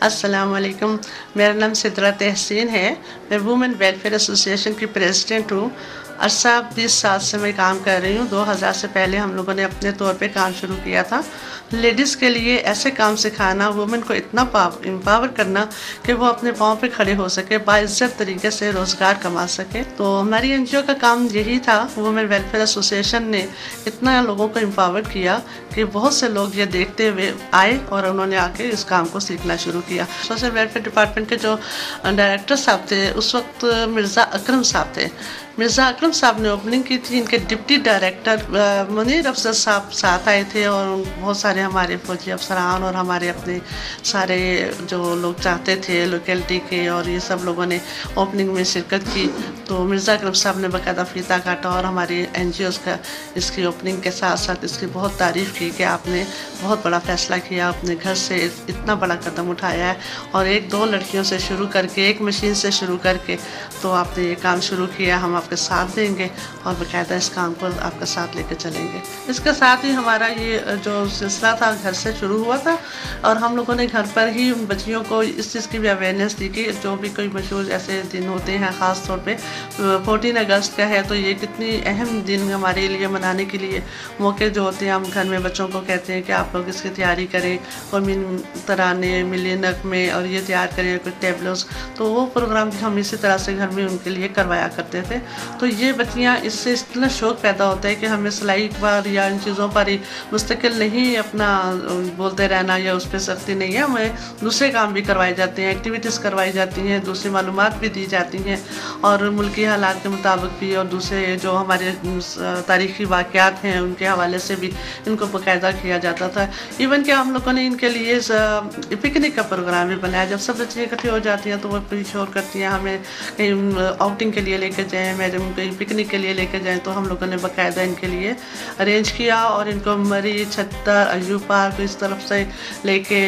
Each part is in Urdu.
السلام علیکم، میرا نام سدرا تحسین ہے۔ میں وومن ویلفیئر ایسوسی ایشن کی پریزیڈنٹ ہوں۔ عرصہ 20 سال سے میں کام کر رہی ہوں۔ 2000 سے پہلے ہم لوگوں نے اپنے طور پہ کام شروع کیا تھا۔ لیڈیز کے لیے ایسے کام سکھانا، وومن کو اتنا امپاور کرنا کہ وہ اپنے پاؤں پہ کھڑے ہو سکے، باعزت طریقے سے روزگار کما سکے۔ تو ہماری این جی او کا کام یہی تھا۔ وومن ویلفیئر ایسوسی ایشن نے اتنا لوگوں کو امپاور کیا کہ بہت سے لوگ یہ دیکھتے ہوئے آئے اور انہوں نے آ کے اس کام کو سیکھنا شروع کیا۔ سوشل ویلفیئر ڈپارٹمنٹ کے جو ڈائریکٹر صاحب تھے اس وقت مرزا اکرم صاحب تھے۔ مرزا اکرم صاحب نے اوپننگ کی تھی۔ ان کے ڈپٹی ڈائریکٹر منیر افضل صاحب ساتھ آئے تھے، اور بہت سارے ہمارے فوجی افسران اور ہمارے اپنے سارے جو لوگ چاہتے تھے لوکیلٹی کے، اور یہ سب لوگوں نے اوپننگ میں شرکت کی۔ تو مرزا اکرم صاحب نے باقاعدہ فیتا کاٹا اور ہمارے این جی اوز کا اس کی اوپننگ کے ساتھ ساتھ اس کی بہت تعریف کی کہ آپ نے بہت بڑا فیصلہ کیا، اپنے گھر سے اتنا بڑا قدم اٹھایا ہے، اور 1-2 لڑکیوں سے شروع کر کے، ایک مشین سے شروع کر کے تو آپ نے یہ کام شروع کیا۔ ہم آپ کے ساتھ دیں گے اور باقاعدہ اس کام کو آپ کے ساتھ لے کے چلیں گے۔ اس کے ساتھ ہی ہمارا یہ جو سلسلہ تھا گھر سے شروع ہوا تھا، اور ہم لوگوں نے گھر پر ہی ان بچیوں کو اس چیز کی بھی اویئرنیس دی کہ جو بھی کوئی مشہور ایسے دن ہوتے ہیں، خاص طور پہ 14 اگست کا ہے، تو یہ کتنی اہم دن ہمارے لیے منانے کے لیے موقع جو ہوتے ہیں، ہم گھر میں بچوں کو کہتے ہیں کہ آپ لوگ اس کی تیاری کریں، قومی ترانے، ملی نغمے اور یہ تیار کریں، کچھ ٹیبلوز۔ تو وہ پروگرام ہم اسی طرح سے گھر میں ان کے لیے کروایا کرتے تھے۔ تو یہ بچیاں اس سے اتنا شوق پیدا ہوتا ہے کہ ہمیں سلائی پر یا ان چیزوں پر ہی مستقل نہیں اپنا بولتے رہنا یا اس پہ سختی نہیں ہے، ہمیں دوسرے کام بھی کروائے جاتے ہیں، ایکٹیویٹیز کروائی جاتی ہیں، دوسری معلومات بھی دی جاتی ہیں، اور ملکی حالات کے مطابق بھی، اور دوسرے جو ہمارے تاریخی واقعات ہیں ان کے حوالے سے بھی ان کو باقاعدہ کیا جاتا تھا۔ ایون کہ ہم لوگوں نے ان کے لیے پکنک کا پروگرام بھی بنایا۔ جب سب بچے اکٹھے ہو جاتی ہیں تو وہ شور کرتی ہیں ہمیں کہیں آؤٹنگ کے لیے لے کے جائیں، میڈم کہیں پکنک کے لیے لے کے جائیں، تو ہم لوگوں نے باقاعدہ ان کے لیے ارینج کیا، اور ان کو مری، چھتر، ایوب پارک اس طرف سے لے کے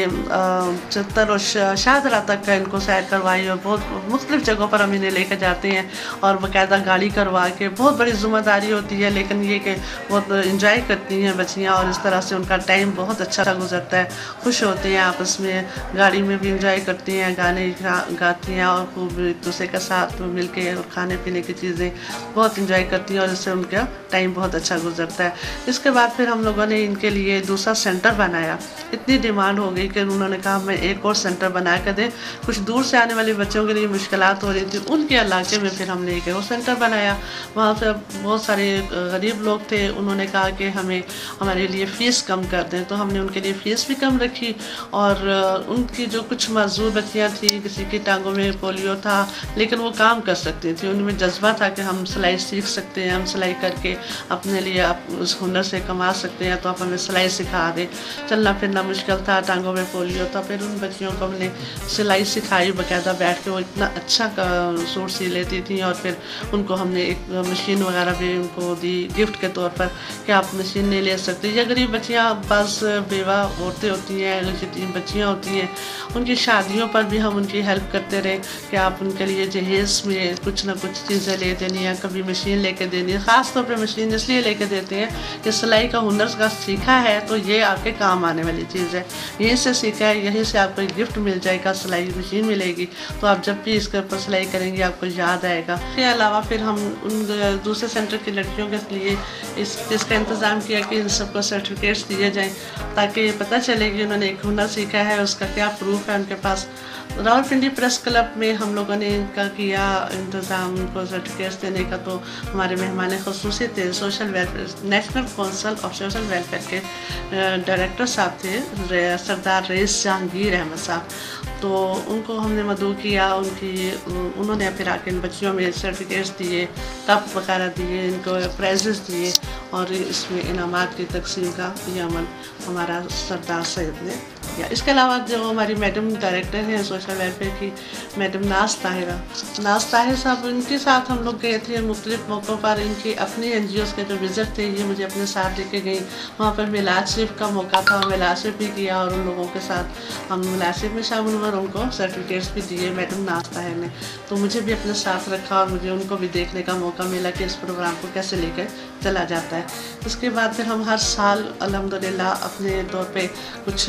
چھتر اور شاہدرہ تک کا ان کو سیر کروائی، اور بہت مختلف جگہوں پر ہم انہیں لے کے جاتے ہیں، اور باقاعدہ گاڑی کروا کے۔ بہت بڑی ذمہ داری ہوتی ہے، لیکن یہ کہ بہت انجوائے کرتی ہیں بچیاں، اور اس طرح سے ان کا ٹائم بہت اچھا گزرتا ہے۔ خوش ہوتے ہیں آپس میں، گاڑی میں بھی انجوائے کرتی ہیں، گانے گاتی ہیں، اور خوب ایک دوسرے کے ساتھ مل کے اور کھانے پینے کی چیزیں بہت انجوائے کرتی ہیں، اور اس سے ان کا ٹائم بہت اچھا گزرتا ہے۔ اس کے بعد پھر ہم لوگوں نے ان کے لیے دوسرا سینٹر بنایا۔ اتنی ڈیمانڈ ہو گئی کہ انہوں نے کہا ہمیں ایک اور سینٹر بنا کے دیں۔ کچھ دور سے آنے والے بچوں کے لیے مشکلات ہو رہی تھی، ان کے علاقے میں پھر ہم نے ایک اور سینٹر بنایا۔ وہاں پہ بہت سارے غریب لوگ تھے، انہوں نے کہا کہ ہمارے لیے فیس کم کر دیں، تو ہم نے ان کے لیے فیس بھی کم رکھی، اور ان کی جو کچھ معذور بچیاں تھیں، کسی کی ٹانگوں میں پولیو تھا لیکن وہ کام کر سکتی تھیں، ان میں جذبہ تھا کہ ہم سلائی سیکھ سکتے ہیں، ہم سلائی کر کے اپنے لیے اس ہنر سے کما سکتے ہیں، تو آپ ہمیں سلائی سکھا دیں۔ چلنا پھرنا مشکل تھا، ٹانگوں میں پولیو تھا، پھر ان بچیوں کو ہم نے سلائی سکھائی باقاعدہ بیٹھ کے۔ وہ اتنا اچھا سوٹ سی لیتی تھیں، اور پھر ان کو ہم نے ایک مشین وغیرہ بھی ان کو دی گفٹ کے طور پر کہ آپ مشین نہیں لے سکتے۔ یا غریب بچیاں، بعض بیوہ عورتیں ہوتی ہیں، یتیم بچیاں ہوتی ہیں، ان کی شادیوں پر بھی ہم ان کی ہیلپ کرتے رہے کہ آپ ان کے لیے جہیز میں کچھ نہ کچھ چیزیں لے دینی ہے، کبھی مشین لے کے دینی ہے۔ خاص طور پہ مشین اس لیے لے کے دیتے ہیں کہ سلائی کا ہنر کا سیکھا ہے تو یہ آپ کے کام آنے والی چیز ہے، یہیں سے سیکھا ہے، یہیں سے آپ کو ایک گفٹ مل جائے گا، سلائی مشین ملے گی، تو آپ جب بھی اس کے اوپر سلائی کریں گے آپ کو یاد آئے گا۔ اس کے علاوہ پھر ہم ان دوسرے سینٹر کی لڑکیوں کے لیے اس کا انتظام کیا کہ ان سب کو سرٹیفکیٹس دیے جائیں، تاکہ یہ پتہ چلے کہ انہوں نے ایک ہنر سیکھا ہے، اس کا کیا پروف ہے ان کے پاس۔ راولپنڈی پریس کلب میں ہم لوگوں نے ان کا کیا انتظام، ان کو سرٹیفکیٹس دینے کا، تو ہمارے مہمان خصوصی تھے social welfare national council of social welfare کے ڈائریکٹر صاحب تھے، سردار رئیس جہانگیر احمد صاحب، تو ان کو ہم نے مدعو کیا، انہوں نے پھر آ کے ان بچیوں میں سرٹیفکیٹس دیے، کپ وغیرہ دیے، ان کو پرائزز دیے، اور اس میں انعامات کی تقسیم کا یہ عمل ہمارا سردار صاحب نے کیا۔ اس کے علاوہ جو ہماری میڈم ڈائریکٹر ہیں سوشل ویلفیئر کی، میڈم ناز طاہر صاحب، ان کے ساتھ ہم لوگ گئے تھے مختلف موقعوں پر۔ ان کی اپنی این جی اوز کے جو وزٹ تھے یہ مجھے اپنے ساتھ لے کے گئیں۔ وہاں پر میلاد شریف کا موقع تھا، میلاد شریف بھی کیا، اور ان لوگوں کے ساتھ ہم میلاد شریف میں شامل ہوئے، اور ان کو سرٹیفکیٹس بھی دیے میڈم ناز طاہر نے۔ تو مجھے بھی اپنے ساتھ رکھا، اور مجھے ان کو بھی دیکھنے کا موقع ملا کہ اس پروگرام کو کیسے لے کے چلا جاتا ہے۔ اس کے بعد پھر ہم ہر سال الحمدللہ اپنے طور پہ کچھ